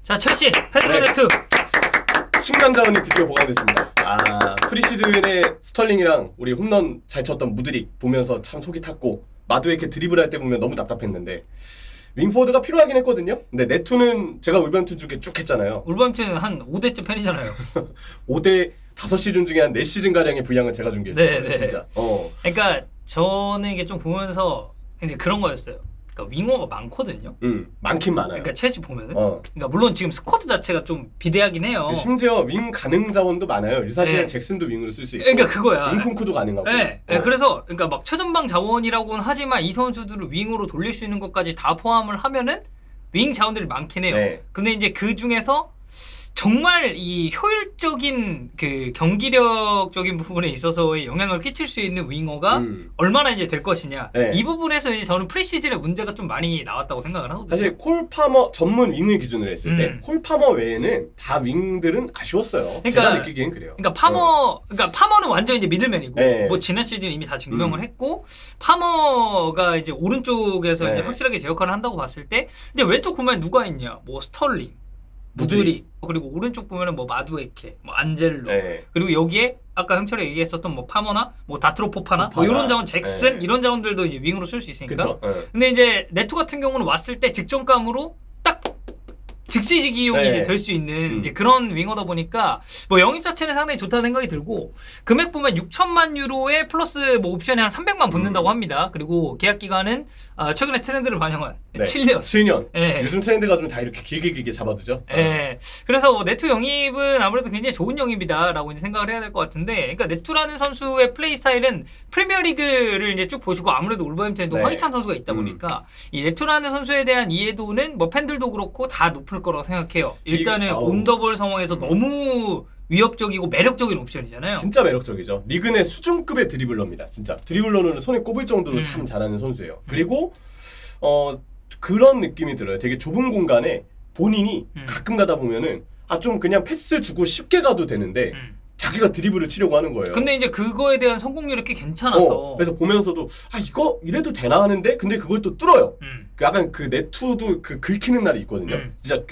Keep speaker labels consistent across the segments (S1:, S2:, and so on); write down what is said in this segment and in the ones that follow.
S1: 자, 첼시 페드로네트.
S2: 신간 자원이 드디어 보강됐습니다. 프리시즌에 스털링이랑 우리 홈런 잘 쳤던 무드릭 보면서 참 속이 탔고, 마두에케 드리블할 때 보면 너무 답답했는데 윙포워드가 필요하긴 했거든요. 근데 네투는 제가 울버햄튼 중에 쭉 했잖아요.
S1: 울버햄튼 한 5대째 팬이잖아요.
S2: 5대 5시즌 중에 한 4시즌 가량의 분량은 제가 준비했어요.
S1: 네.
S2: 진짜.
S1: 그러니까 저는 이게 좀 보면서 이제 그런 거였어요. 그러니까 윙어가 많거든요.
S2: 많긴 많아요.
S1: 그러니까 첼시 보면은. 그러니까 물론 지금 스쿼드 자체가 좀 비대하긴 해요.
S2: 심지어 윙 가능 자원도 많아요. 유사시에
S1: 네.
S2: 잭슨도 윙으로 쓸 수 있고.
S1: 그러니까 그거야.
S2: 윙쿵쿠도 가능하고.
S1: 네. 그래서 그러니까 막 최전방 자원이라고는 하지만 이 선수들을 윙으로 돌릴 수 있는 것까지 다 포함을 하면은 윙 자원들이 많긴 해요.
S2: 네.
S1: 근데 이제 그 중에서 정말 이 효율적인 그 경기력적인 부분에 있어서의 영향을 끼칠 수 있는 윙어가 얼마나 이제 될 것이냐.
S2: 네.
S1: 이 부분에서 이제 저는 프리시즌에 문제가 좀 많이 나왔다고 생각을 하거든요.
S2: 사실 콜 파머 전문 윙을 기준으로 했을 때 콜 파머 외에는 다 윙들은 아쉬웠어요. 제가 느끼기엔 그래요.
S1: 그러니까 파머는 완전 이제 미들맨이고,
S2: 네.
S1: 뭐 지난 시즌 이미 다 증명을 했고, 파머가 이제 오른쪽에서
S2: 네.
S1: 이제 확실하게 제 역할을 한다고 봤을 때, 이제 왼쪽 보면 누가 있냐? 뭐 스털링, 무드릭, 그리고 오른쪽 보면은 뭐 마두에케, 뭐 안젤로,
S2: 네.
S1: 그리고 여기에 아까 형철이 얘기했었던 뭐 파머나 뭐 다트로포파나 뭐 이런 자원, 잭슨 이런 자원들도 이제 윙으로 쓸 수 있으니까.
S2: 그쵸?
S1: 근데 이제 네투 같은 경우는 왔을 때 직전감으로 딱 즉시직이용이 될 수 있는 이제 그런 윙어다 보니까 뭐 영입 자체는 상당히 좋다는 생각이 들고, 금액 보면 6천만 유로에 플러스 뭐 옵션에 한 300만 붙는다고 합니다. 그리고 계약 기간은 최근에 트렌드를 반영한 7년.
S2: 7년.
S1: 예.
S2: 요즘 트렌드가 좀 다 이렇게 길게 잡아두죠.
S1: 예. 그래서 뭐 네투 영입은 아무래도 굉장히 좋은 영입이다라고 이제 생각을 해야 될 것 같은데, 그러니까 네투라는 선수의 플레이 스타일은 프리미어리그를 이제 쭉 보시고 아무래도 울버햄튼에도 황희찬 선수가 있다 보니까 이 네투라는 선수에 대한 이해도는 뭐 팬들도 그렇고 다 높을 거라고 생각해요. 일단은 온더볼 상황에서 너무 위협적이고 매력적인 옵션이잖아요.
S2: 진짜 매력적이죠. 리그 내 수준급의 드리블러입니다. 진짜 드리블러는 손에 꼽을 정도로 참 잘하는 선수예요. 그리고 그런 느낌이 들어요. 되게 좁은 공간에 본인이 가끔 가다 보면은 좀 그냥 패스 주고 쉽게 가도 되는데 자기가 드리블을 치려고 하는 거예요.
S1: 근데 이제 그거에 대한 성공률이 꽤 괜찮아서
S2: 그래서 보면서도 이거 이래도 되나 하는데, 근데 그걸 또 뚫어요. 약간 그 네투도 그 긁히는 날이 있거든요. 진짜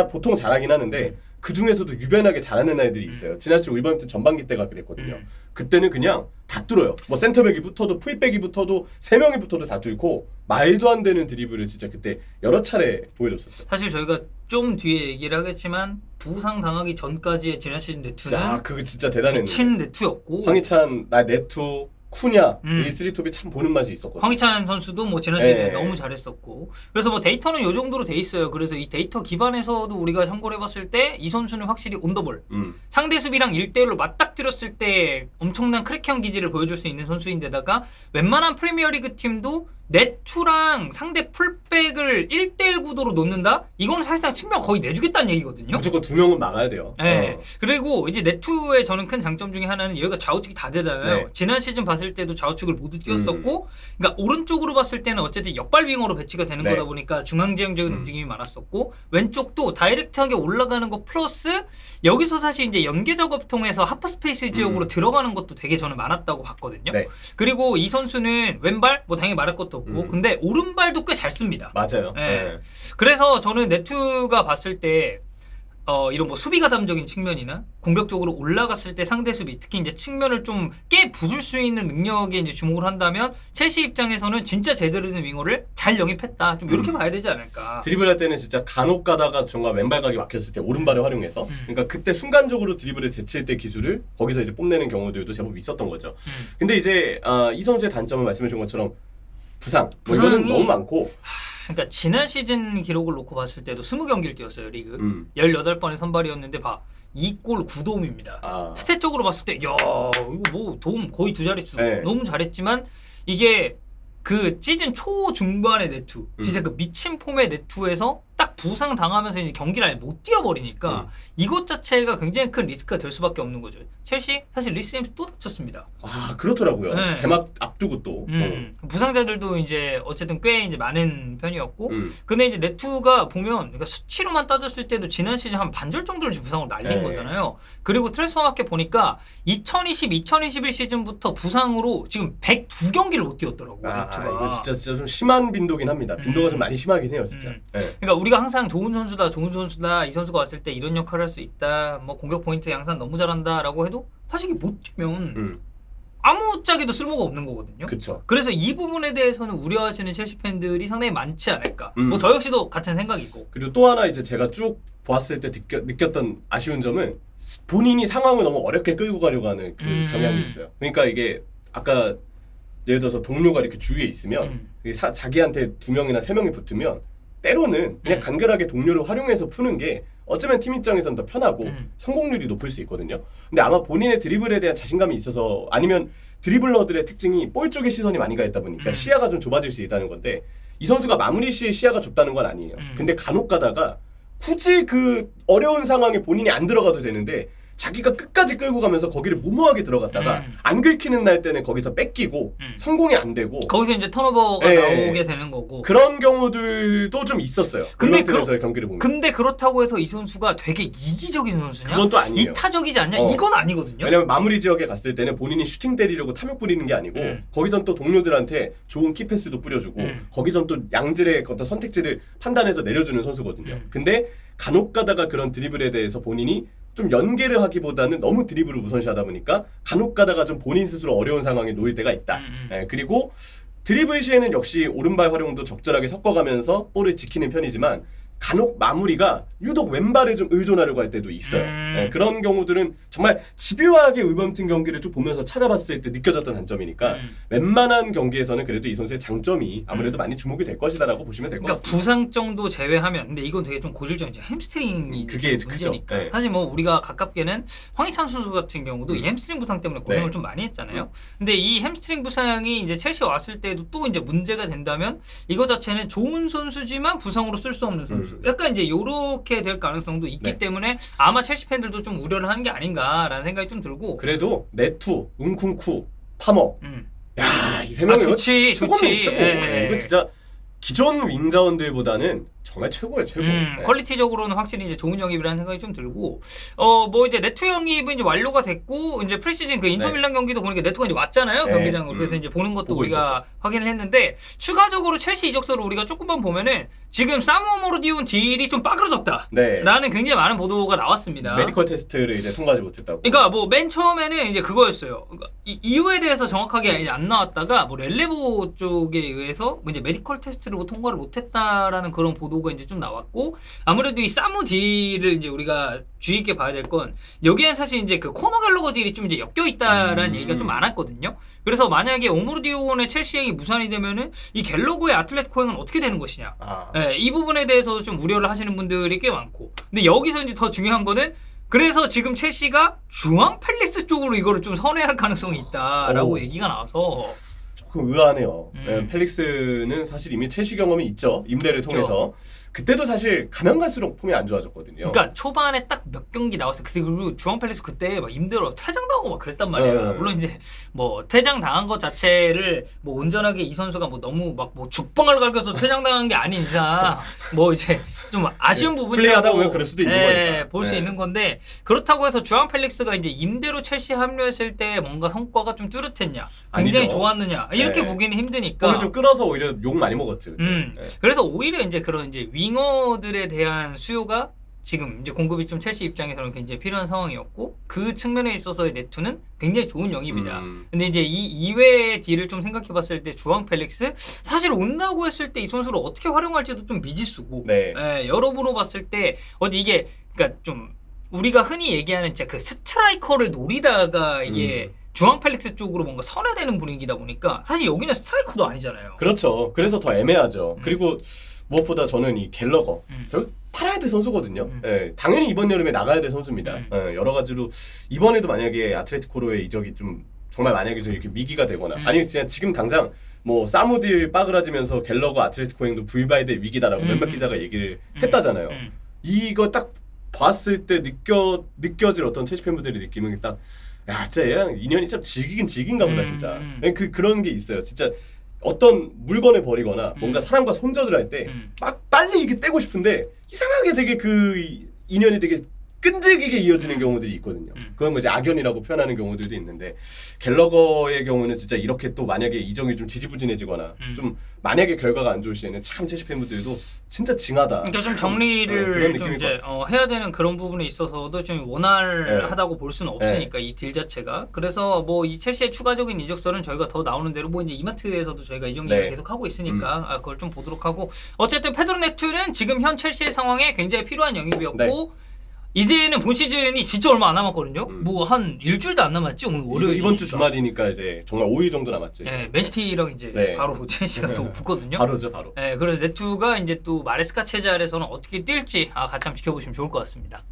S2: 보통 잘하긴 하는데 그 중에서도 유별나게 잘하는 애들이 있어요. 지난 시즌 울버햄튼 전반기 때가 그랬거든요. 그때는 그냥 다 뚫어요. 뭐 센터백이 붙어도 풀백이 붙어도 3명이 붙어도 다 뚫고 말도 안 되는 드리블을 진짜 그때 여러 차례 보여줬었죠.
S1: 사실 저희가 좀 뒤에 얘기를 하겠지만 부상 당하기 전까지의 지난 시즌 네투는
S2: 그거 진짜 대단했는데.
S1: 미친 네투였고,
S2: 황희찬, 네투, 쿠냐 이 쓰리톱이 참 보는 맛이 있었거든요.
S1: 황희찬 선수도 뭐 지난 시즌에 너무 잘했었고, 그래서 뭐 데이터는 요 정도로 돼 있어요. 그래서 이 데이터 기반에서도 우리가 참고를 해봤을 때 이 선수는 확실히 온더볼, 상대 수비랑 1대1로 맞닥뜨렸을 때 엄청난 크랙형 기질을 보여줄 수 있는 선수인데다가 웬만한 프리미어리그 팀도 네투랑 상대 풀백을 1대1 구도로 놓는다? 이거는 사실상 측면 거의 내주겠다는 얘기거든요.
S2: 무조건 2명은 막아야 돼요.
S1: 네. 그리고 이제 네투의 저는 큰 장점 중에 하나는 여기가 좌우측이 다 되잖아요.
S2: 네.
S1: 지난 시즌 봤을 때도 좌우측을 모두 뛰었었고, 그러니까 오른쪽으로 봤을 때는 어쨌든 역발 윙어로 배치가 되는 거다 보니까 중앙지형적인 움직임이 많았었고, 왼쪽도 다이렉트하게 올라가는 거 플러스 여기서 사실 이제 연계 작업 통해서 하프 스페이스 지역으로 들어가는 것도 되게 저는 많았다고 봤거든요.
S2: 네.
S1: 그리고 이 선수는 왼발 뭐 당연히 말할 것도 없고, 근데 오른발도 꽤 잘 씁니다.
S2: 맞아요.
S1: 네. 그래서 저는 네투가 봤을 때 이런 뭐 수비 가담적인 측면이나 공격적으로 올라갔을 때 상대 수비, 특히 이제 측면을 좀 깨 부술 수 있는 능력에 이제 주목을 한다면 첼시 입장에서는 진짜 제대로 된 윙어를 잘 영입했다, 좀 이렇게 봐야 되지 않을까.
S2: 드리블 할 때는 진짜 간혹 가다가 정말 왼발각이 막혔을 때 오른발을 활용해서 그러니까 그때 순간적으로 드리블을 제칠 때 기술을 거기서 이제 뽐내는 경우들도 제법 있었던 거죠. 근데 이제 이 선수의 단점은 말씀해 주신 것처럼 부상, 뭐 이거는 너무 많고.
S1: 그러니까 지난 시즌 기록을 놓고 봤을 때도 20경기를 뛰었어요, 리그. 18번의 선발이었는데 2골 9도움입니다. 스탯적으로 봤을 때 이거 뭐 도움 거의 2자릿수. 너무 잘했지만 이게 그 시즌 초 중반의 네투, 진짜 그 미친 폼의 네투에서 딱 부상 당하면서 이제 경기를 아예 못 뛰어버리니까 이것 자체가 굉장히 큰 리스크가 될 수밖에 없는 거죠. 첼시 사실 리스 제임스 또 다쳤습니다.
S2: 아 그렇더라고요.
S1: 네.
S2: 개막 앞두고 또.
S1: 부상자들도 이제 어쨌든 꽤 이제 많은 편이었고, 근데 이제 네투가 보면 그러니까 수치로만 따졌을 때도 지난 시즌 한 반절 정도를 부상으로 날린
S2: 네.
S1: 거잖아요. 그리고 트랜스퍼마켓 보니까 2020, 2021 시즌부터 부상으로 지금 102경기를 못 뛰었더라고. 네투가.
S2: 이거 진짜 좀 심한 빈도긴 합니다. 빈도가 좀 많이 심하긴 해요, 진짜. 네.
S1: 그러니까 우리가 항상 좋은 선수다, 이 선수가 왔을 때 이런 역할을 할 수 있다, 뭐 공격 포인트 양산 너무 잘한다라고 해도 사실 이게 못 뛰면 아무짝에도 쓸모가 없는 거거든요.
S2: 그쵸.
S1: 그래서 이 부분에 대해서는 우려하시는 첼시 팬들이 상당히 많지 않을까. 뭐 저 역시도 같은 생각이고.
S2: 그리고 또 하나 이제 제가 쭉 보았을 때 느꼈던 아쉬운 점은 본인이 상황을 너무 어렵게 끌고 가려고 하는 그 경향이 있어요. 그러니까 이게 아까 예를 들어서 동료가 이렇게 주위에 있으면 자기한테 2명이나 3명이 붙으면 때로는 그냥 간결하게 동료를 활용해서 푸는 게 어쩌면 팀 입장에서는 더 편하고 성공률이 높을 수 있거든요. 근데 아마 본인의 드리블에 대한 자신감이 있어서 아니면 드리블러들의 특징이 볼 쪽에 시선이 많이 가 있다 보니까 시야가 좀 좁아질 수 있다는 건데 이 선수가 마무리 시에 시야가 좁다는 건 아니에요. 근데 간혹 가다가 굳이 그 어려운 상황에 본인이 안 들어가도 되는데 자기가 끝까지 끌고 가면서 거기를 무모하게 들어갔다가 안 긁히는 날 때는 거기서 뺏기고 성공이 안 되고
S1: 거기서 이제 턴오버가 나오게 되는 거고
S2: 그런 경우들도 좀 있었어요.
S1: 근데
S2: 경기를 보면.
S1: 근데 그렇다고 해서 이 선수가 되게 이기적인 선수냐?
S2: 그건 또 아니에요.
S1: 이타적이지 않냐? 이건 아니거든요.
S2: 왜냐면 마무리 지역에 갔을 때는 본인이 슈팅 때리려고 탐욕 부리는 게 아니고 거기선 또 동료들한테 좋은 키패스도 뿌려주고 거기선 또 양질의 어떤 선택지를 판단해서 내려주는 선수거든요. 근데 간혹 가다가 그런 드리블에 대해서 본인이 좀 연계를 하기보다는 너무 드리블을 우선시하다 보니까 간혹 가다가 좀 본인 스스로 어려운 상황에 놓일 때가 있다. 그리고 드리블 시에는 역시 오른발 활용도 적절하게 섞어가면서 볼을 지키는 편이지만 간혹 마무리가 유독 왼발에 좀 의존하려고 할 때도 있어요. 그런 경우들은 정말 집요하게 울버햄튼 경기를 쭉 보면서 찾아봤을 때 느껴졌던 단점이니까 웬만한 경기에서는 그래도 이 선수의 장점이 아무래도 많이 주목이 될 것이다라고 보시면 될 것
S1: 그러니까
S2: 같습니다.
S1: 부상 정도 제외하면 근데 이건 되게 좀 고질적인 햄스트링이
S2: 그게
S1: 문제니까.
S2: 네.
S1: 사실 뭐 우리가 가깝게는 황희찬 선수 같은 경우도 이 햄스트링 부상 때문에 고생을 좀 많이 했잖아요. 근데 이 햄스트링 부상이 이제 첼시 왔을 때도 또 이제 문제가 된다면 이거 자체는 좋은 선수지만 부상으로 쓸 수 없는 선수. 약간 이제 요렇게 될 가능성도 있기 때문에 아마 첼시 팬들도 좀 우려를 하는 게 아닌가라는 생각이 좀 들고.
S2: 그래도 네투, 웅쿵쿠, 파머. 야, 이 세 명이
S1: 좋지.
S2: 최고. 이거 진짜 기존 윙자원들보다는 정말 최고예요, 최고.
S1: 퀄리티적으로는 확실히 이제 좋은 영입이라는 생각이 좀 들고, 뭐 이제 네투 영입은 이제 완료가 됐고, 이제 프리시즌 그 인터밀란 경기도 보니까 네투가 이제 왔잖아요, 경기장으로. 그래서 이제 보는 것도 우리가 있었죠. 확인을 했는데, 추가적으로 첼시 이적서를 우리가 조금만 보면은 지금 사무 오모르디온 딜이 좀 빠그러졌다. 라는 굉장히 많은 보도가 나왔습니다.
S2: 메디컬 테스트를 이제 통과하지 못했다고.
S1: 그러니까 뭐 맨 처음에는 이제 그거였어요. 그러니까 이유에 대해서 정확하게 이제 안 나왔다가 뭐 렐레보 쪽에 의해서 이제 메디컬 테스트를 뭐 통과를 못했다라는 그런 보도가 이제 좀 나왔고, 아무래도 이 사무 딜을 이제 우리가 주의 있게 봐야 될 건 여기엔 사실 이제 그 코너 갤러거 딜이 좀 이제 엮여 있다라는 얘기가 좀 많았거든요. 그래서 만약에 오모르디온의 첼시행이 무산이 되면은 이 갤러거의 아틀레티코행은 어떻게 되는 것이냐. 이 부분에 대해서 좀 우려를 하시는 분들이 꽤 많고. 근데 여기서 이제 더 중요한 거는 그래서 지금 첼시가 중앙 팰리스 쪽으로 이거를 좀 선회할 가능성이 있다라고 얘기가 나와서
S2: 조금 의아하네요. 펠릭스는 사실 이미 첼시 경험이 있죠. 임대를 통해서. 그때도 사실 가면 갈수록 폼이 안 좋아졌거든요.
S1: 그러니까 초반에 딱 몇 경기 나왔어. 그리고 중앙 팰리스 그때 막 임대로 퇴장당하고 막 그랬단 말이야. 물론 이제 뭐 퇴장 당한 것 자체를 뭐 온전하게 이 선수가 뭐 너무 막 뭐 죽방을 갈겨서 퇴장당한 게 아닌 이상 뭐 이제 좀 아쉬운 부분이라고
S2: 플레이하다 보면 그럴 수도 있는 거니까.
S1: 볼 수 있는 건데, 그렇다고 해서 주앙 펠릭스가 이제 임대로 첼시 합류했을 때 뭔가 성과가 좀 뚜렷했냐, 굉장히
S2: 아니죠.
S1: 좋았느냐 이렇게 보기는 힘드니까.
S2: 오늘 좀 끌어서 오히려 욕 많이 먹었지.
S1: 그래서 오히려 이제 그런 이제 윙어들에 대한 수요가 지금 이제 공급이 좀 첼시 입장에서는 굉장히 필요한 상황이었고, 그 측면에 있어서의 네투는 굉장히 좋은 영입이다. 근데 이제 이 이외의 딜을 좀 생각해봤을 때 주앙 펠릭스 사실 온다고 했을 때 이 선수를 어떻게 활용할지도 좀 미지수고, 여러모로 봤을 때 어디 이게 그러니까 좀 우리가 흔히 얘기하는 진짜 그 스트라이커를 노리다가 이게 주앙 펠릭스 쪽으로 뭔가 선회되는 분위기다 보니까 사실 여기는 스트라이커도 아니잖아요.
S2: 그렇죠. 그래서 더 애매하죠. 그리고 무엇보다 저는 이 갤러거 결국 팔아야 될 선수거든요. 당연히 이번 여름에 나가야 될 선수입니다. 여러 가지로 이번에도 만약에 아틀레티코로의 이적이 좀 정말 만약에 좀 이렇게 미기가 되거나 아니면 그냥 지금 당장 뭐 사무딜 빠그라지면서 갤러거 아틀레티코 행도 불바이드의 위기다라고 몇몇 기자가 얘기를 했다잖아요. 이거 딱 봤을 때 느껴질 어떤 첼시 팬분들이 느끼는 게 딱 야 진짜 얘랑 인연이 참 질긴가 보다 진짜. 그런 게 있어요. 진짜 어떤 물건을 버리거나 뭔가 사람과 손절을 할 때 막 빨리 이게 떼고 싶은데 이상하게 되게 그 인연이 되게 끈질기게 이어지는 경우들이 있거든요. 그건 뭐 이제 악연이라고 표현하는 경우들도 있는데 갤러거의 경우는 진짜 이렇게 또 만약에 이정이 좀 지지부진해지거나 좀 만약에 결과가 안 좋을 시에는 참 첼시 팬분들도 진짜 징하다.
S1: 그러니까 좀 정리를 좀 이제 해야 되는 그런 부분에 있어서도 좀 원활하다고 볼 수는 없으니까 이 딜 자체가. 그래서 뭐 이 첼시의 추가적인 이적설은 저희가 더 나오는 대로 뭐 이제 이마트에서도 저희가 이정 얘기를 계속 하고 있으니까 그걸 좀 보도록 하고 어쨌든 페드로 네투는 지금 현 첼시의 상황에 굉장히 필요한 영입이었고. 이제는 본 시즌이 진짜 얼마 안 남았거든요. 뭐 한 일주일도 안 남았지. 오늘 월요일
S2: 이번 주 주말이니까 이제 정말 5일 정도 남았죠.
S1: 네, 맨시티랑 이제 바로 첼시가 또 붙거든요.
S2: 바로죠, 바로.
S1: 네, 그래서 네투가 이제 또 마레스카 체제 아래서는 어떻게 뛸지 같이 한번 지켜보시면 좋을 것 같습니다.